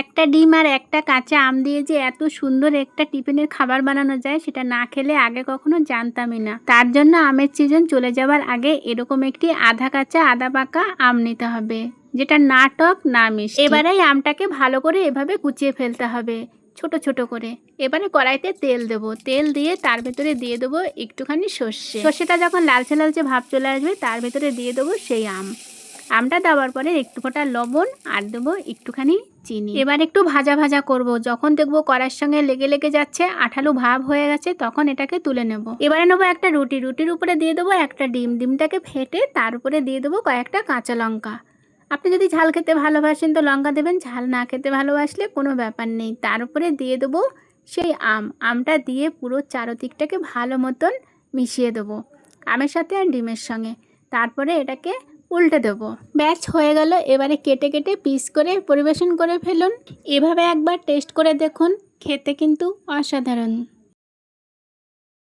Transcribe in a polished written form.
একটা ডিম আর একটা কাঁচা আম দিয়ে যে এত সুন্দর একটা টিফিনের খাবার বানানো যায় সেটা না খেলে আগে কখনো জানতামই না। তার জন্য আমের সিজন চলে যাওয়ার আগে এরকম একটি আধা কাঁচা আধা পাকা আম নিতে হবে, যেটা না টক না মিষ্টি। এবারে আমটাকে ভালো করে এভাবে কুচিয়ে ফেলতে হবে ছোট ছোট করে। এবারে কড়াইতে তেল দেবো, তেল দিয়ে তার ভেতরে দিয়ে দেবো একটুখানি সর্ষেটা যখন লালচে লালচে ভাব চলে আসবে তার ভেতরে দিয়ে দেবো সেই আমটা দেওয়ার পরে একটু ফোঁটা লবণ আর দেবো একটুখানি চিনি। এবার একটু ভাজা ভাজা করব, যখন দেখবো কড়ার সঙ্গে লেগে লেগে যাচ্ছে আঠালো ভাব হয়ে গেছে তখন এটাকে তুলে নেব। এবারে নেবো একটা রুটির উপরে দিয়ে দেবো একটা ডিমটাকে ফেটে তার উপরে দিয়ে দেবো কয়েকটা কাঁচা লঙ্কা। আপনি যদি ঝাল খেতে ভালোবাসেন তো লঙ্কা দেবেন, ঝাল না খেতে ভালোবাসলে কোনো ব্যাপার নেই। তার উপরে দিয়ে দেবো সেই আমটা দিয়ে পুরো চারদিকটাকে ভালো মতন মিশিয়ে দেবো আমের সাথে আর ডিমের সঙ্গে। তারপরে এটাকে উল্টে দেবো। ব্যাস হয়ে গেল। এবারে কেটে কেটে পিস করে পরিবেশন করে ফেলুন। এভাবে একবার টেস্ট করে দেখুন, খেতে কিন্তু অসাধারণ।